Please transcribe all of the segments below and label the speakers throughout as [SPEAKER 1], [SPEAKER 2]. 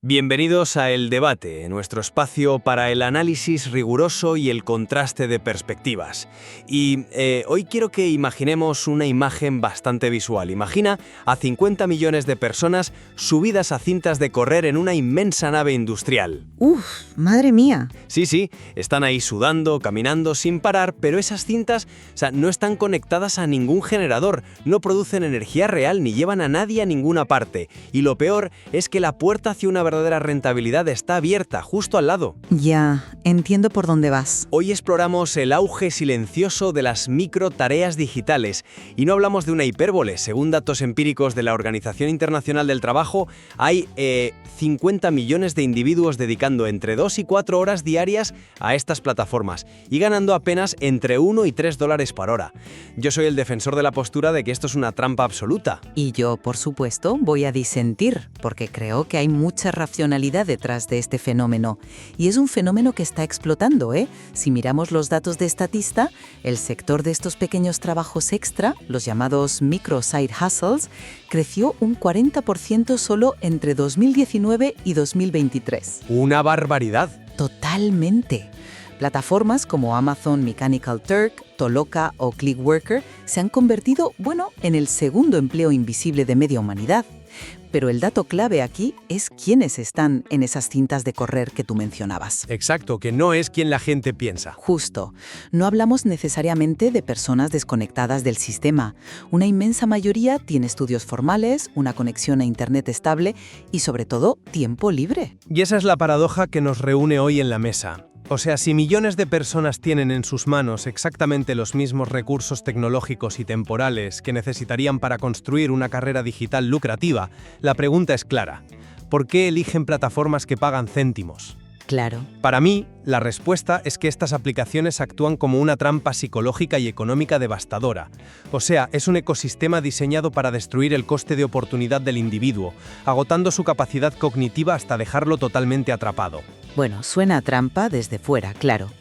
[SPEAKER 1] Bienvenidos a El Debate, nuestro espacio para el análisis riguroso y el contraste de perspectivas. Y hoy quiero que imaginemos una imagen bastante visual. Imagina a 50 millones de personas subidas a cintas de correr en una inmensa nave industrial.
[SPEAKER 2] ¡Uf! ¡Madre mía!
[SPEAKER 1] Sí, están ahí sudando, caminando sin parar, pero esas cintas, no están conectadas a ningún generador, no producen energía real ni llevan a nadie a ninguna parte. Y lo peor es que la puerta hacia una verdadera rentabilidad está abierta, justo al lado.
[SPEAKER 2] Ya, entiendo por dónde vas.
[SPEAKER 1] Hoy exploramos el auge silencioso de las microtareas digitales. Y no hablamos de una hipérbole. Según datos empíricos de la Organización Internacional del Trabajo, hay 50 millones de individuos dedicando entre 2 y 4 horas diarias a estas plataformas y ganando apenas entre 1 y 3 dólares por hora. Yo soy el defensor de la postura de que esto es una trampa absoluta.
[SPEAKER 2] Y yo, por supuesto, voy a disentir, porque creo que hay mucha racionalidad detrás de este fenómeno. Y es un fenómeno que está explotando, ¿eh? Si miramos los datos de Statista, el sector de estos pequeños trabajos extra, los llamados micro side hustles, creció un 40% solo entre 2019 y 2023.
[SPEAKER 1] ¡Una barbaridad!
[SPEAKER 2] Totalmente. Plataformas como Amazon Mechanical Turk, Toloka o Clickworker se han convertido, en el segundo empleo invisible de media humanidad. Pero el dato clave aquí es quiénes están en esas cintas de correr que tú mencionabas.
[SPEAKER 1] Exacto, que no es quien la gente piensa.
[SPEAKER 2] Justo. No hablamos necesariamente de personas desconectadas del sistema. Una inmensa mayoría tiene estudios formales, una conexión a Internet estable y, sobre todo, tiempo libre.
[SPEAKER 1] Y esa es la paradoja que nos reúne hoy en la mesa. O sea, si millones de personas tienen en sus manos exactamente los mismos recursos tecnológicos y temporales que necesitarían para construir una carrera digital lucrativa, la pregunta es clara. ¿Por qué eligen plataformas que pagan céntimos?
[SPEAKER 2] Claro.
[SPEAKER 1] Para mí, la respuesta es que estas aplicaciones actúan como una trampa psicológica y económica devastadora. O sea, es un ecosistema diseñado para destruir el coste de oportunidad del individuo, agotando su capacidad cognitiva hasta dejarlo totalmente atrapado.
[SPEAKER 2] Bueno, suena a trampa desde fuera, claro.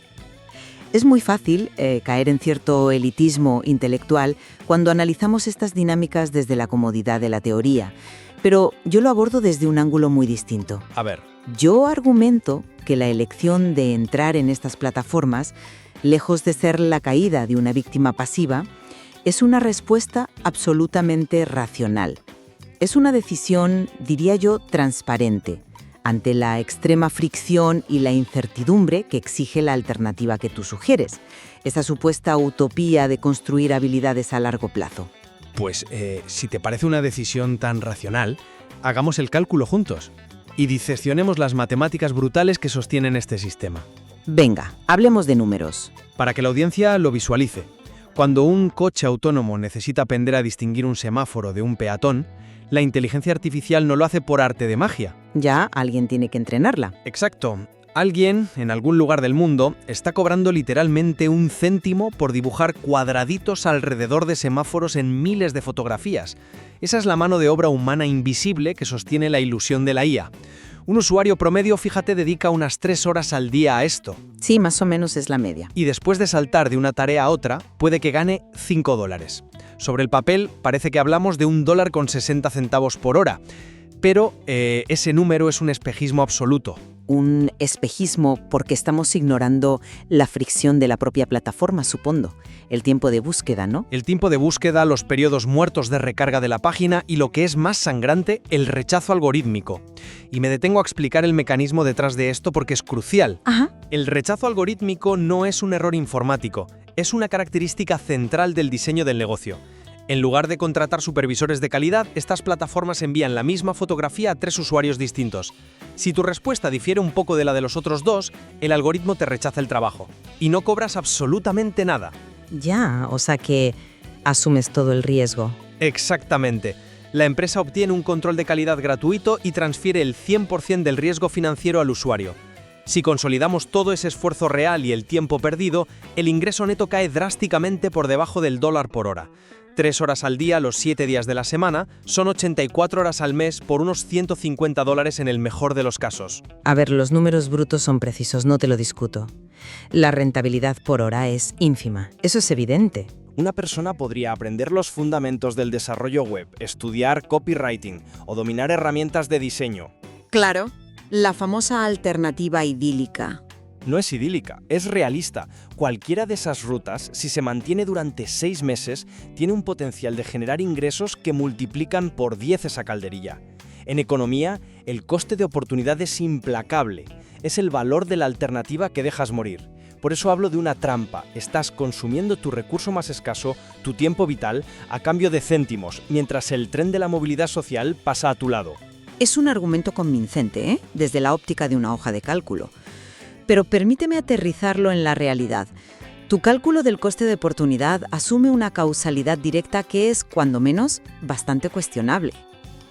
[SPEAKER 2] Es muy fácil caer en cierto elitismo intelectual cuando analizamos estas dinámicas desde la comodidad de la teoría, pero yo lo abordo desde un ángulo muy distinto.
[SPEAKER 1] A ver.
[SPEAKER 2] Yo argumento que la elección de entrar en estas plataformas, lejos de ser la caída de una víctima pasiva, es una respuesta absolutamente racional. Es una decisión, diría yo, transparente, ante la extrema fricción y la incertidumbre que exige la alternativa que tú sugieres, esa supuesta utopía de construir habilidades a largo plazo.
[SPEAKER 1] Pues, si te parece una decisión tan racional, hagamos el cálculo juntos y diseccionemos las matemáticas brutales que sostienen este sistema.
[SPEAKER 2] Venga, hablemos de números.
[SPEAKER 1] Para que la audiencia lo visualice. Cuando un coche autónomo necesita aprender a distinguir un semáforo de un peatón, la inteligencia artificial no lo hace por arte de magia.
[SPEAKER 2] Ya, alguien tiene que entrenarla.
[SPEAKER 1] Exacto. Alguien, en algún lugar del mundo, está cobrando literalmente un céntimo por dibujar cuadraditos alrededor de semáforos en miles de fotografías. Esa es la mano de obra humana invisible que sostiene la ilusión de la IA. Un usuario promedio, fíjate, dedica unas 3 horas al día a esto.
[SPEAKER 2] Sí, más o menos es la media.
[SPEAKER 1] Y después de saltar de una tarea a otra, puede que gane 5 dólares. Sobre el papel, parece que hablamos de $1.60 por hora. Pero ese número es un espejismo absoluto.
[SPEAKER 2] Un espejismo porque estamos ignorando la fricción de la propia plataforma, supongo. El tiempo de búsqueda, ¿no?
[SPEAKER 1] El tiempo de búsqueda, los periodos muertos de recarga de la página y lo que es más sangrante, el rechazo algorítmico. Y me detengo a explicar el mecanismo detrás de esto porque es crucial.
[SPEAKER 2] Ajá.
[SPEAKER 1] El rechazo algorítmico no es un error informático, es una característica central del diseño del negocio. En lugar de contratar supervisores de calidad, estas plataformas envían la misma fotografía a 3 usuarios distintos. Si tu respuesta difiere un poco de la de los otros 2, el algoritmo te rechaza el trabajo. Y no cobras absolutamente nada.
[SPEAKER 2] Ya, o sea que asumes todo el riesgo.
[SPEAKER 1] Exactamente. La empresa obtiene un control de calidad gratuito y transfiere el 100% del riesgo financiero al usuario. Si consolidamos todo ese esfuerzo real y el tiempo perdido, el ingreso neto cae drásticamente por debajo del $1 por hora. 3 horas al día los 7 días de la semana son 84 horas al mes por unos $150 en el mejor de los casos.
[SPEAKER 2] A ver, los números brutos son precisos, no te lo discuto. La rentabilidad por hora es ínfima, eso es evidente.
[SPEAKER 3] Una persona podría aprender los fundamentos del desarrollo web, estudiar copywriting o dominar herramientas de diseño.
[SPEAKER 4] Claro,
[SPEAKER 2] La famosa alternativa idílica.
[SPEAKER 3] No es idílica, es realista. Cualquiera de esas rutas, si se mantiene durante 6 meses, tiene un potencial de generar ingresos que multiplican por 10 esa calderilla. En economía, el coste de oportunidad es implacable. Es el valor de la alternativa que dejas morir. Por eso hablo de una trampa. Estás consumiendo tu recurso más escaso, tu tiempo vital, a cambio de céntimos, mientras el tren de la movilidad social pasa a tu lado.
[SPEAKER 2] Es un argumento convincente, ¿eh? Desde la óptica de una hoja de cálculo. Pero permíteme aterrizarlo en la realidad. Tu cálculo del coste de oportunidad asume una causalidad directa que es, cuando menos, bastante cuestionable.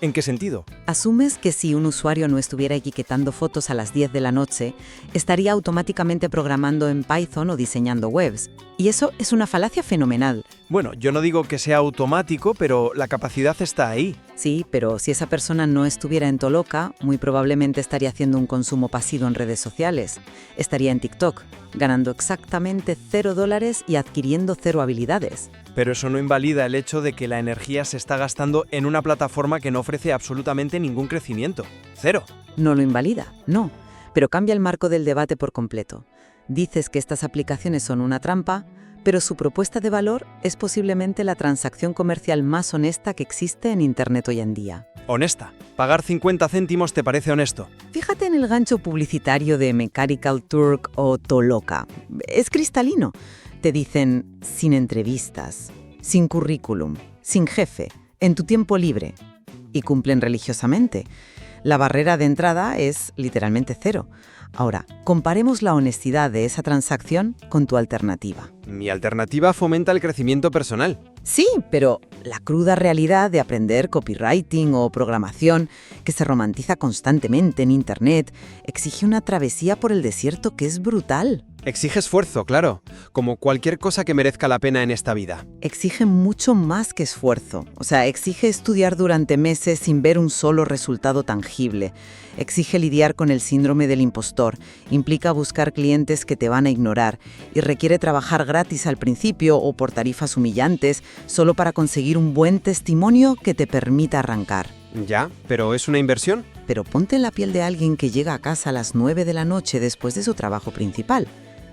[SPEAKER 3] ¿En qué sentido?
[SPEAKER 2] Asumes que si un usuario no estuviera etiquetando fotos a las 10 de la noche, estaría automáticamente programando en Python o diseñando webs. Y eso es una falacia fenomenal.
[SPEAKER 3] Bueno, yo no digo que sea automático, pero la capacidad está ahí.
[SPEAKER 2] Sí, pero si esa persona no estuviera en Toloca, muy probablemente estaría haciendo un consumo pasivo en redes sociales. Estaría en TikTok, ganando exactamente $0 y adquiriendo 0 habilidades.
[SPEAKER 3] Pero eso no invalida el hecho de que la energía se está gastando en una plataforma que no ofrece absolutamente ningún crecimiento. 0.
[SPEAKER 2] No lo invalida, no, pero cambia el marco del debate por completo. Dices que estas aplicaciones son una trampa, pero su propuesta de valor es posiblemente la transacción comercial más honesta que existe en Internet hoy en día.
[SPEAKER 3] Honesta. ¿Pagar 50 céntimos te parece honesto?
[SPEAKER 2] Fíjate en el gancho publicitario de Mechanical Turk o Toloca. Es cristalino. Te dicen sin entrevistas, sin currículum, sin jefe, en tu tiempo libre. Y cumplen religiosamente. La barrera de entrada es literalmente 0. Ahora, comparemos la honestidad de esa transacción con tu alternativa.
[SPEAKER 1] Mi alternativa fomenta el crecimiento personal.
[SPEAKER 2] Sí, pero la cruda realidad de aprender copywriting o programación, que se romantiza constantemente en Internet, exige una travesía por el desierto que es brutal.
[SPEAKER 1] Exige esfuerzo, claro, como cualquier cosa que merezca la pena en esta vida.
[SPEAKER 2] Exige mucho más que esfuerzo. O sea, exige estudiar durante meses sin ver un solo resultado tangible. Exige lidiar con el síndrome del impostor. Implica buscar clientes que te van a ignorar. Y requiere trabajar gratis al principio o por tarifas humillantes, solo para conseguir un buen testimonio que te permita arrancar.
[SPEAKER 1] Ya, pero ¿es una inversión?
[SPEAKER 2] Pero ponte en la piel de alguien que llega a casa a las 9 de la noche después de su trabajo principal.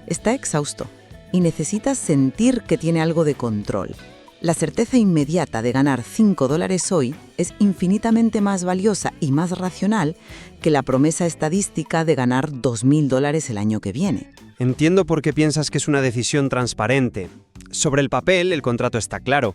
[SPEAKER 2] Está exhausto y necesita sentir que tiene algo de control. La certeza inmediata de ganar $5 hoy es infinitamente más valiosa y más racional que la promesa estadística de ganar $2.000 el año que viene.
[SPEAKER 1] Entiendo por qué piensas que es una decisión transparente. Sobre el papel, el contrato está claro.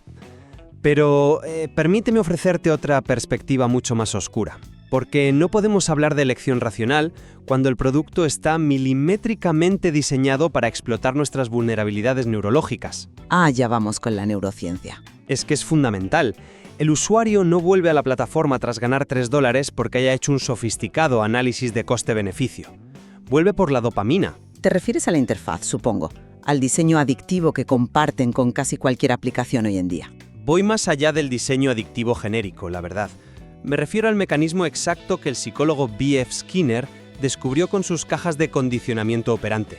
[SPEAKER 1] Pero permíteme ofrecerte otra perspectiva mucho más oscura. Porque no podemos hablar de elección racional cuando el producto está milimétricamente diseñado para explotar nuestras vulnerabilidades neurológicas.
[SPEAKER 2] Ah, ya vamos con la neurociencia.
[SPEAKER 1] Es que es fundamental. El usuario no vuelve a la plataforma tras ganar $3 porque haya hecho un sofisticado análisis de coste-beneficio. Vuelve por la dopamina.
[SPEAKER 2] Te refieres a la interfaz, supongo, al diseño adictivo que comparten con casi cualquier aplicación hoy en día.
[SPEAKER 1] Voy más allá del diseño adictivo genérico, la verdad. Me refiero al mecanismo exacto que el psicólogo B.F. Skinner descubrió con sus cajas de condicionamiento operante.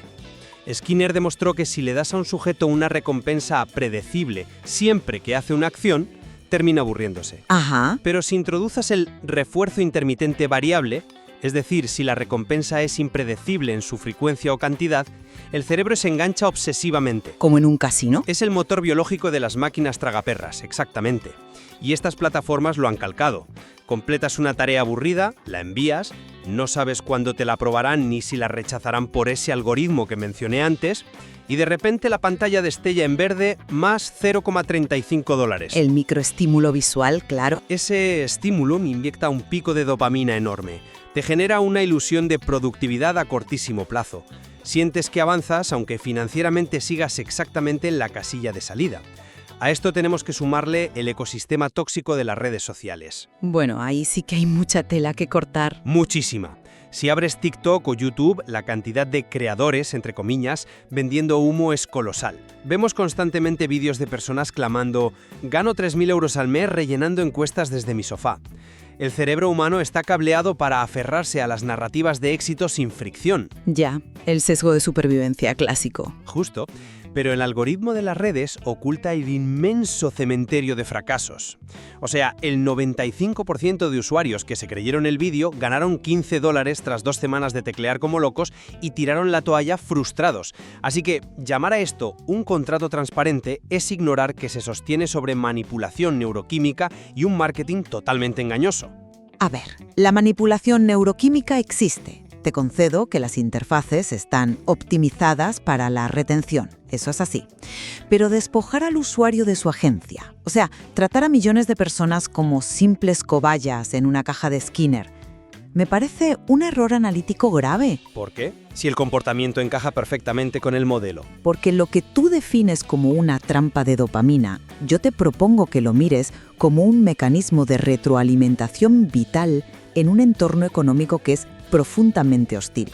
[SPEAKER 1] Skinner demostró que si le das a un sujeto una recompensa predecible siempre que hace una acción, termina aburriéndose.
[SPEAKER 2] Ajá.
[SPEAKER 1] Pero si introduces el refuerzo intermitente variable, es decir, si la recompensa es impredecible en su frecuencia o cantidad, el cerebro se engancha obsesivamente.
[SPEAKER 2] ¿Como en un casino?
[SPEAKER 1] Es el motor biológico de las máquinas tragaperras, exactamente. Y estas plataformas lo han calcado. Completas una tarea aburrida, la envías, no sabes cuándo te la aprobarán ni si la rechazarán por ese algoritmo que mencioné antes, y de repente la pantalla destella en verde más $0,35.
[SPEAKER 2] El microestímulo visual, claro.
[SPEAKER 1] Ese estímulo inyecta un pico de dopamina enorme. Te genera una ilusión de productividad a cortísimo plazo. Sientes que avanzas, aunque financieramente sigas exactamente en la casilla de salida. A esto tenemos que sumarle el ecosistema tóxico de las redes sociales.
[SPEAKER 2] Bueno, ahí sí que hay mucha tela que cortar.
[SPEAKER 1] Muchísima. Si abres TikTok o YouTube, la cantidad de creadores, entre comillas, vendiendo humo es colosal. Vemos constantemente vídeos de personas clamando «Gano 3.000 euros al mes rellenando encuestas desde mi sofá». El cerebro humano está cableado para aferrarse a las narrativas de éxito sin fricción.
[SPEAKER 2] Ya, el sesgo de supervivencia clásico.
[SPEAKER 1] Justo. Pero el algoritmo de las redes oculta el inmenso cementerio de fracasos. O sea, el 95% de usuarios que se creyeron el vídeo ganaron $15 tras 2 semanas de teclear como locos y tiraron la toalla frustrados. Así que llamar a esto un contrato transparente es ignorar que se sostiene sobre manipulación neuroquímica y un marketing totalmente engañoso.
[SPEAKER 2] A ver, la manipulación neuroquímica existe. Te concedo que las interfaces están optimizadas para la retención, eso es así. Pero despojar al usuario de su agencia, o sea, tratar a millones de personas como simples cobayas en una caja de Skinner, me parece un error analítico grave.
[SPEAKER 1] ¿Por qué? Si el comportamiento encaja perfectamente con el modelo.
[SPEAKER 2] Porque lo que tú defines como una trampa de dopamina, yo te propongo que lo mires como un mecanismo de retroalimentación vital en un entorno económico que es profundamente hostil.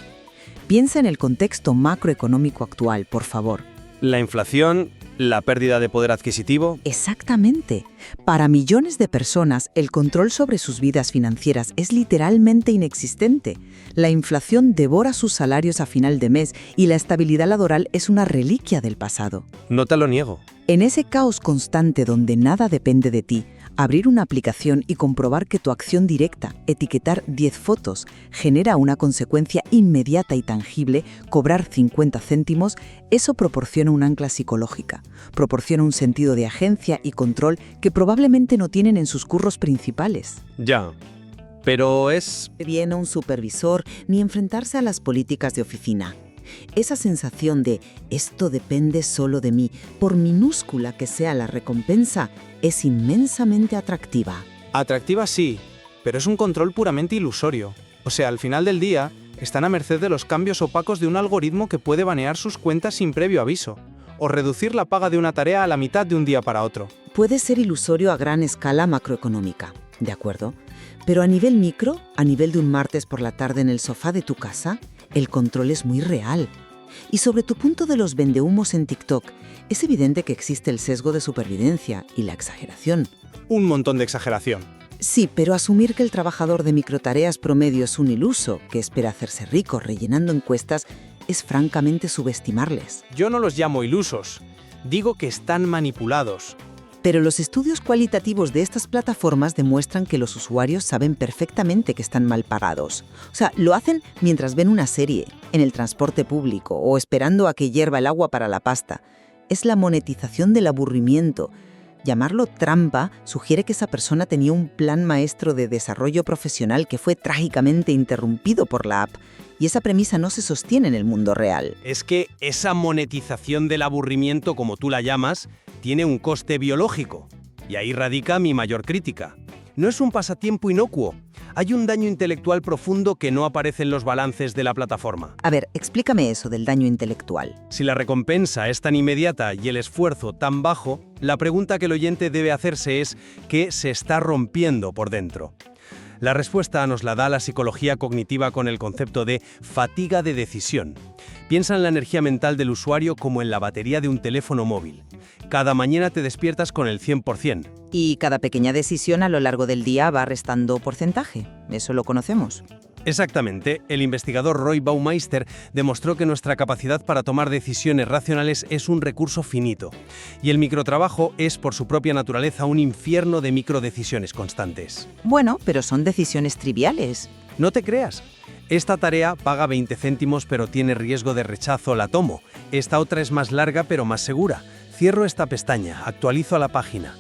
[SPEAKER 2] Piensa en el contexto macroeconómico actual, por favor.
[SPEAKER 1] La inflación, la pérdida de poder adquisitivo.
[SPEAKER 2] Exactamente. Para millones de personas, el control sobre sus vidas financieras es literalmente inexistente. La inflación devora sus salarios a final de mes y la estabilidad laboral es una reliquia del pasado.
[SPEAKER 1] No te lo niego.
[SPEAKER 2] En ese caos constante donde nada depende de ti, abrir una aplicación y comprobar que tu acción directa, etiquetar 10 fotos, genera una consecuencia inmediata y tangible, cobrar 50 céntimos, eso proporciona un ancla psicológica, proporciona un sentido de agencia y control que probablemente no tienen en sus curros principales.
[SPEAKER 1] Ya, pero es...
[SPEAKER 2] Viene un supervisor ni enfrentarse a las políticas de oficina. Esa sensación de esto depende solo de mí, por minúscula que sea la recompensa, es inmensamente atractiva.
[SPEAKER 4] Atractiva sí, pero es un control puramente ilusorio. O sea, al final del día, están a merced de los cambios opacos de un algoritmo que puede banear sus cuentas sin previo aviso, o reducir la paga de una tarea a la mitad de un día para otro.
[SPEAKER 2] Puede ser ilusorio a gran escala macroeconómica, ¿de acuerdo? Pero a nivel micro, a nivel de un martes por la tarde en el sofá de tu casa, el control es muy real. Y sobre tu punto de los vendehumos en TikTok, es evidente que existe el sesgo de supervivencia y la exageración.
[SPEAKER 4] Un montón de exageración.
[SPEAKER 2] Sí, pero asumir que el trabajador de microtareas promedio es un iluso que espera hacerse rico rellenando encuestas es francamente subestimarles.
[SPEAKER 4] Yo no los llamo ilusos, digo que están manipulados.
[SPEAKER 2] Pero los estudios cualitativos de estas plataformas demuestran que los usuarios saben perfectamente que están mal pagados. O sea, lo hacen mientras ven una serie, en el transporte público o esperando a que hierva el agua para la pasta. Es la monetización del aburrimiento. Llamarlo trampa sugiere que esa persona tenía un plan maestro de desarrollo profesional que fue trágicamente interrumpido por la app. Y esa premisa no se sostiene en el mundo real.
[SPEAKER 1] Es que esa monetización del aburrimiento, como tú la llamas, tiene un coste biológico. Y ahí radica mi mayor crítica. No es un pasatiempo inocuo. Hay un daño intelectual profundo que no aparece en los balances de la plataforma.
[SPEAKER 2] A ver, explícame eso del daño intelectual.
[SPEAKER 1] Si la recompensa es tan inmediata y el esfuerzo tan bajo, la pregunta que el oyente debe hacerse es ¿qué se está rompiendo por dentro? La respuesta nos la da la psicología cognitiva con el concepto de fatiga de decisión. Piensa en la energía mental del usuario como en la batería de un teléfono móvil. Cada mañana te despiertas con el 100%.
[SPEAKER 2] Y cada pequeña decisión a lo largo del día va restando porcentaje. Eso lo conocemos.
[SPEAKER 1] Exactamente, el investigador Roy Baumeister demostró que nuestra capacidad para tomar decisiones racionales es un recurso finito, y el microtrabajo es por su propia naturaleza un infierno de microdecisiones constantes.
[SPEAKER 2] Bueno, pero son decisiones triviales.
[SPEAKER 1] No te creas. Esta tarea paga 20 céntimos pero tiene riesgo de rechazo, la tomo. Esta otra es más larga pero más segura. Cierro esta pestaña, actualizo a la página.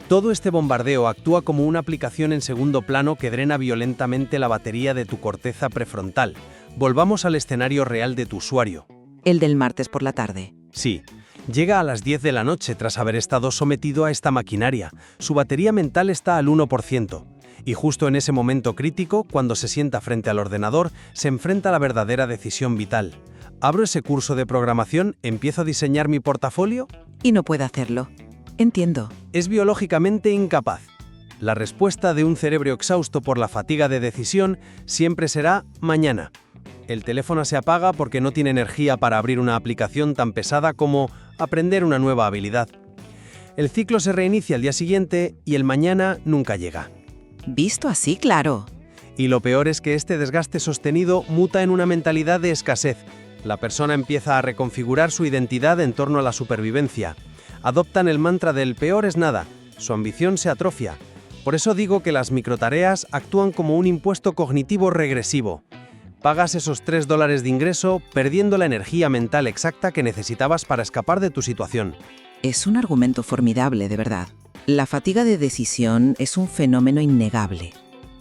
[SPEAKER 1] Todo este bombardeo actúa como una aplicación en segundo plano que drena violentamente la batería de tu corteza prefrontal. Volvamos al escenario real de tu usuario.
[SPEAKER 2] El del martes por la tarde.
[SPEAKER 1] Sí, llega a las 10 de la noche tras haber estado sometido a esta maquinaria. Su batería mental está al 1%. Y justo en ese momento crítico, cuando se sienta frente al ordenador, se enfrenta a la verdadera decisión vital. ¿Abro ese curso de programación? ¿Empiezo a diseñar mi portafolio?
[SPEAKER 2] Y no puede hacerlo. Entiendo.
[SPEAKER 1] Es biológicamente incapaz. La respuesta de un cerebro exhausto por la fatiga de decisión siempre será mañana. El teléfono se apaga porque no tiene energía para abrir una aplicación tan pesada como aprender una nueva habilidad. El ciclo se reinicia al día siguiente y el mañana nunca llega.
[SPEAKER 2] Visto así, claro.
[SPEAKER 1] Y lo peor es que este desgaste sostenido muta en una mentalidad de escasez. La persona empieza a reconfigurar su identidad en torno a la supervivencia. Adoptan el mantra del peor es nada. Su ambición se atrofia. Por eso digo que las microtareas actúan como un impuesto cognitivo regresivo. Pagas esos $3 de ingreso perdiendo la energía mental exacta que necesitabas para escapar de tu situación.
[SPEAKER 2] Es un argumento formidable, de verdad. La fatiga de decisión es un fenómeno innegable.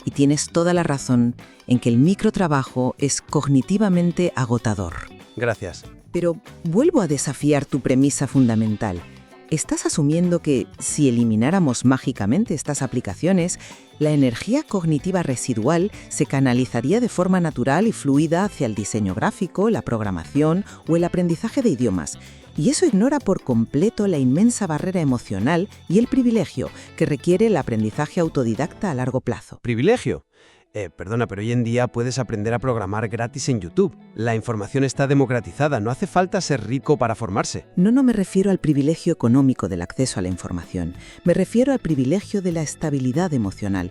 [SPEAKER 2] Y tienes toda la razón en que el microtrabajo es cognitivamente agotador.
[SPEAKER 1] Gracias.
[SPEAKER 2] Pero vuelvo a desafiar tu premisa fundamental. Estás asumiendo que si elimináramos mágicamente estas aplicaciones, la energía cognitiva residual se canalizaría de forma natural y fluida hacia el diseño gráfico, la programación o el aprendizaje de idiomas. Y eso ignora por completo la inmensa barrera emocional y el privilegio que requiere el aprendizaje autodidacta a largo plazo.
[SPEAKER 1] ¿Privilegio? Perdona, pero hoy en día puedes aprender a programar gratis en YouTube. La información está democratizada, no hace falta ser rico para formarse.
[SPEAKER 2] No me refiero al privilegio económico del acceso a la información. Me refiero al privilegio de la estabilidad emocional.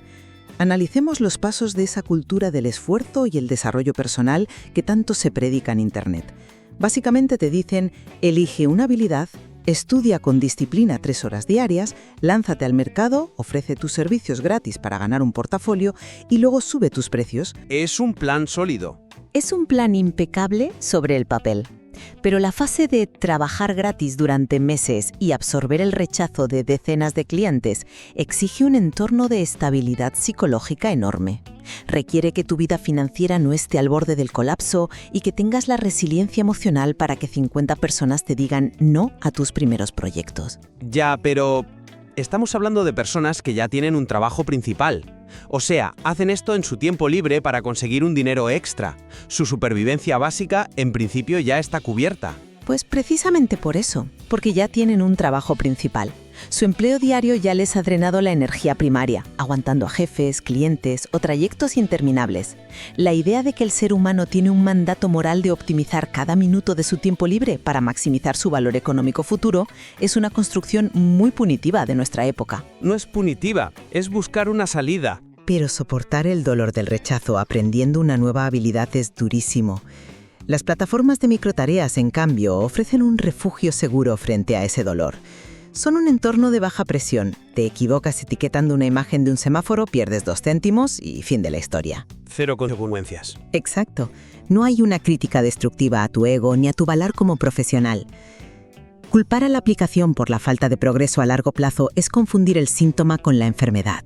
[SPEAKER 2] Analicemos los pasos de esa cultura del esfuerzo y el desarrollo personal que tanto se predica en Internet. Básicamente te dicen, elige una habilidad, estudia con disciplina 3 horas diarias, lánzate al mercado, ofrece tus servicios gratis para ganar un portafolio y luego sube tus precios.
[SPEAKER 1] Es un plan sólido.
[SPEAKER 5] Es un plan impecable sobre el papel. Pero la fase de trabajar gratis durante meses y absorber el rechazo de decenas de clientes exige un entorno de estabilidad psicológica enorme. Requiere que tu vida financiera no esté al borde del colapso y que tengas la resiliencia emocional para que 50 personas te digan no a tus primeros proyectos.
[SPEAKER 1] Ya, pero estamos hablando de personas que ya tienen un trabajo principal. O sea, hacen esto en su tiempo libre para conseguir un dinero extra. Su supervivencia básica, en principio, ya está cubierta.
[SPEAKER 5] Pues precisamente por eso, porque ya tienen un trabajo principal. Su empleo diario ya les ha drenado la energía primaria, aguantando a jefes, clientes o trayectos interminables. La idea de que el ser humano tiene un mandato moral de optimizar cada minuto de su tiempo libre para maximizar su valor económico futuro es una construcción muy punitiva de nuestra época.
[SPEAKER 1] No es punitiva, es buscar una salida.
[SPEAKER 2] Pero soportar el dolor del rechazo aprendiendo una nueva habilidad es durísimo. Las plataformas de microtareas, en cambio, ofrecen un refugio seguro frente a ese dolor. Son un entorno de baja presión. Te equivocas etiquetando una imagen de un semáforo, pierdes 2 céntimos y fin de la historia.
[SPEAKER 1] Cero consecuencias.
[SPEAKER 2] Exacto. No hay una crítica destructiva a tu ego ni a tu valor como profesional. Culpar a la aplicación por la falta de progreso a largo plazo es confundir el síntoma con la enfermedad.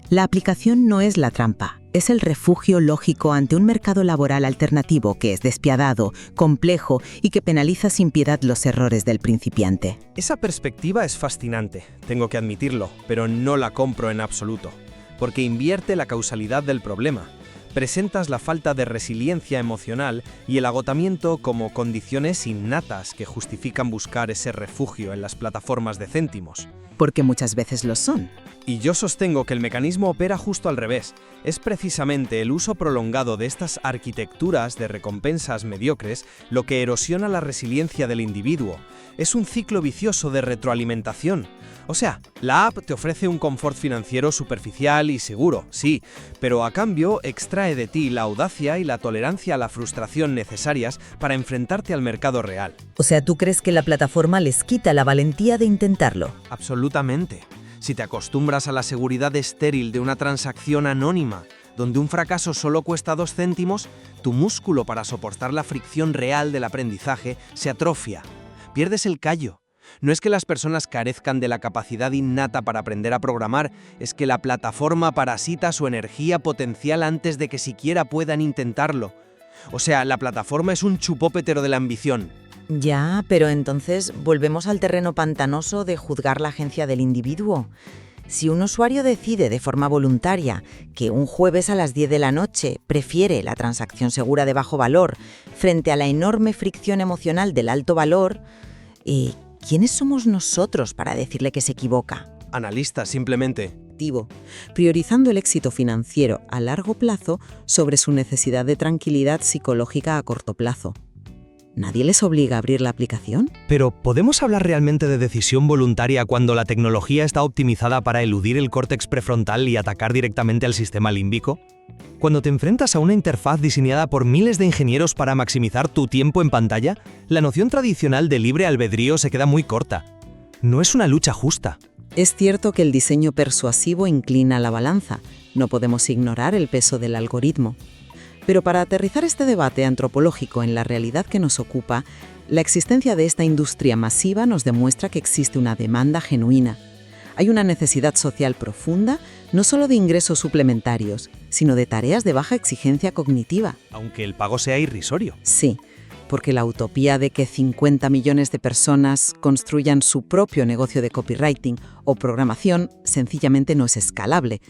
[SPEAKER 2] La aplicación no es la trampa, es el refugio lógico ante un mercado laboral alternativo que es despiadado, complejo y que penaliza sin piedad los errores del principiante.
[SPEAKER 3] Esa perspectiva es fascinante, tengo que admitirlo, pero no la compro en absoluto, porque invierte la causalidad del problema. Presentas la falta de resiliencia emocional y el agotamiento como condiciones innatas que justifican buscar ese refugio en las plataformas de céntimos.
[SPEAKER 2] Porque muchas veces lo son.
[SPEAKER 3] Y yo sostengo que el mecanismo opera justo al revés. Es precisamente el uso prolongado de estas arquitecturas de recompensas mediocres lo que erosiona la resiliencia del individuo. Es un ciclo vicioso de retroalimentación. O sea, la app te ofrece un confort financiero superficial y seguro, sí, pero a cambio extrae de ti la audacia y la tolerancia a la frustración necesarias para enfrentarte al mercado real.
[SPEAKER 5] O sea, ¿tú crees que la plataforma les quita la valentía de intentarlo?
[SPEAKER 3] Absolutamente. Si te acostumbras a la seguridad estéril de una transacción anónima, donde un fracaso solo cuesta 2 céntimos, tu músculo para soportar la fricción real del aprendizaje se atrofia. Pierdes el callo. No es que las personas carezcan de la capacidad innata para aprender a programar, es que la plataforma parasita su energía potencial antes de que siquiera puedan intentarlo. O sea, la plataforma es un chupópetero de la ambición.
[SPEAKER 5] Ya, pero entonces volvemos al terreno pantanoso de juzgar la agencia del individuo. Si un usuario decide de forma voluntaria que un jueves a las 10 de la noche prefiere la transacción segura de bajo valor frente a la enorme fricción emocional del alto valor, ¿quiénes somos nosotros para decirle que se equivoca?
[SPEAKER 3] Analistas, simplemente.
[SPEAKER 2] Priorizando el éxito financiero a largo plazo sobre su necesidad de tranquilidad psicológica a corto plazo. Nadie les obliga a abrir la aplicación.
[SPEAKER 3] Pero, ¿podemos hablar realmente de decisión voluntaria cuando la tecnología está optimizada para eludir el córtex prefrontal y atacar directamente al sistema límbico? Cuando te enfrentas a una interfaz diseñada por miles de ingenieros para maximizar tu tiempo en pantalla, la noción tradicional de libre albedrío se queda muy corta. No es una lucha justa.
[SPEAKER 2] Es cierto que el diseño persuasivo inclina la balanza. No podemos ignorar el peso del algoritmo. Pero para aterrizar este debate antropológico en la realidad que nos ocupa, la existencia de esta industria masiva nos demuestra que existe una demanda genuina. Hay una necesidad social profunda, no solo de ingresos suplementarios, sino de tareas de baja exigencia cognitiva.
[SPEAKER 3] Aunque el pago sea irrisorio.
[SPEAKER 2] Sí, porque la utopía de que 50 millones de personas construyan su propio negocio de copywriting o programación sencillamente no es escalable.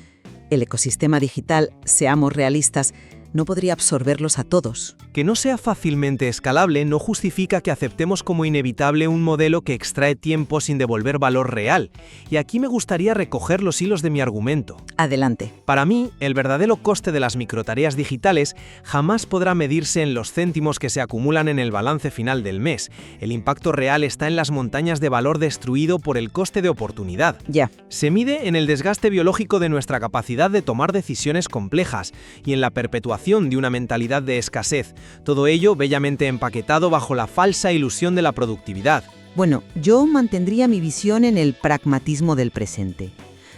[SPEAKER 2] El ecosistema digital, seamos realistas, no podría absorberlos a todos.
[SPEAKER 3] Que no sea fácilmente escalable no justifica que aceptemos como inevitable un modelo que extrae tiempo sin devolver valor real. Y aquí me gustaría recoger los hilos de mi argumento.
[SPEAKER 2] Adelante.
[SPEAKER 3] Para mí, el verdadero coste de las microtareas digitales jamás podrá medirse en los céntimos que se acumulan en el balance final del mes. El impacto real está en las montañas de valor destruido por el coste de oportunidad.
[SPEAKER 2] Ya.
[SPEAKER 3] Se mide en el desgaste biológico de nuestra capacidad de tomar decisiones complejas y en la perpetuación de una mentalidad de escasez, todo ello bellamente empaquetado bajo la falsa ilusión de la productividad.
[SPEAKER 2] Bueno, yo mantendría mi visión en el pragmatismo del presente.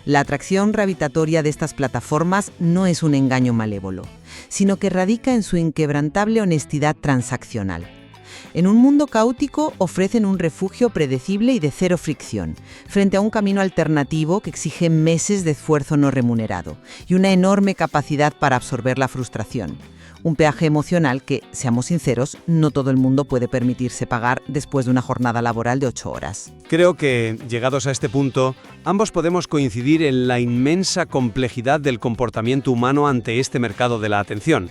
[SPEAKER 2] La atracción gravitatoria de estas plataformas no es un engaño malévolo, sino que radica en su inquebrantable honestidad transaccional. En un mundo caótico ofrecen un refugio predecible y de cero fricción, frente a un camino alternativo que exige meses de esfuerzo no remunerado y una enorme capacidad para absorber la frustración. Un peaje emocional que, seamos sinceros, no todo el mundo puede permitirse pagar después de una jornada laboral de 8 horas.
[SPEAKER 1] Creo que, llegados a este punto, ambos podemos coincidir en la inmensa complejidad del comportamiento humano ante este mercado de la atención.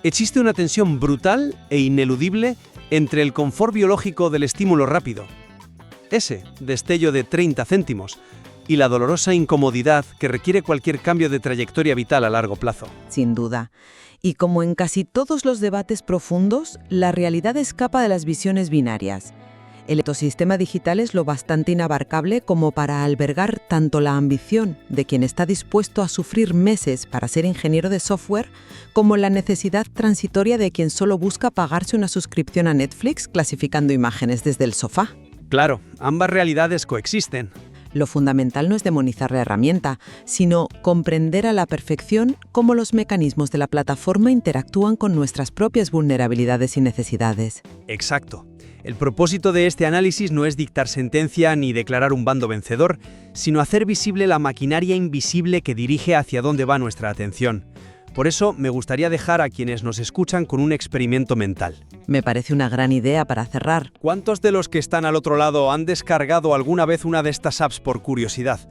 [SPEAKER 1] Existe una tensión brutal e ineludible entre el confort biológico del estímulo rápido, ese destello de 30 céntimos, y la dolorosa incomodidad que requiere cualquier cambio de trayectoria vital a largo plazo.
[SPEAKER 2] Sin duda. Y como en casi todos los debates profundos, la realidad escapa de las visiones binarias. El ecosistema digital es lo bastante inabarcable como para albergar tanto la ambición de quien está dispuesto a sufrir meses para ser ingeniero de software, como la necesidad transitoria de quien solo busca pagarse una suscripción a Netflix clasificando imágenes desde el sofá.
[SPEAKER 1] Claro, ambas realidades coexisten.
[SPEAKER 2] Lo fundamental no es demonizar la herramienta, sino comprender a la perfección cómo los mecanismos de la plataforma interactúan con nuestras propias vulnerabilidades y necesidades.
[SPEAKER 1] Exacto. El propósito de este análisis no es dictar sentencia ni declarar un bando vencedor, sino hacer visible la maquinaria invisible que dirige hacia dónde va nuestra atención. Por eso me gustaría dejar a quienes nos escuchan con un experimento mental.
[SPEAKER 2] Me parece una gran idea para cerrar.
[SPEAKER 1] ¿Cuántos de los que están al otro lado han descargado alguna vez una de estas apps por curiosidad?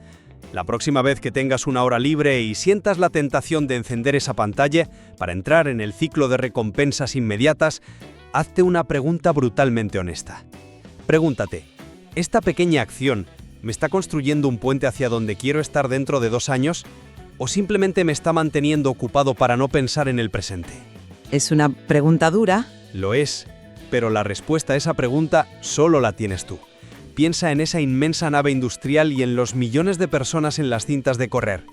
[SPEAKER 1] La próxima vez que tengas una hora libre y sientas la tentación de encender esa pantalla para entrar en el ciclo de recompensas inmediatas, hazte una pregunta brutalmente honesta. Pregúntate, ¿esta pequeña acción me está construyendo un puente hacia donde quiero estar dentro de 2 años? ¿O simplemente me está manteniendo ocupado para no pensar en el presente?
[SPEAKER 2] Es una pregunta dura.
[SPEAKER 1] Lo es, pero la respuesta a esa pregunta solo la tienes tú. Piensa en esa inmensa nave industrial y en los millones de personas en las cintas de correr.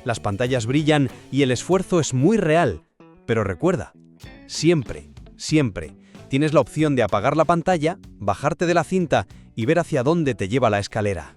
[SPEAKER 1] Las pantallas brillan y el esfuerzo es muy real. Pero recuerda, siempre, tienes la opción de apagar la pantalla, bajarte de la cinta y ver hacia dónde te lleva la escalera.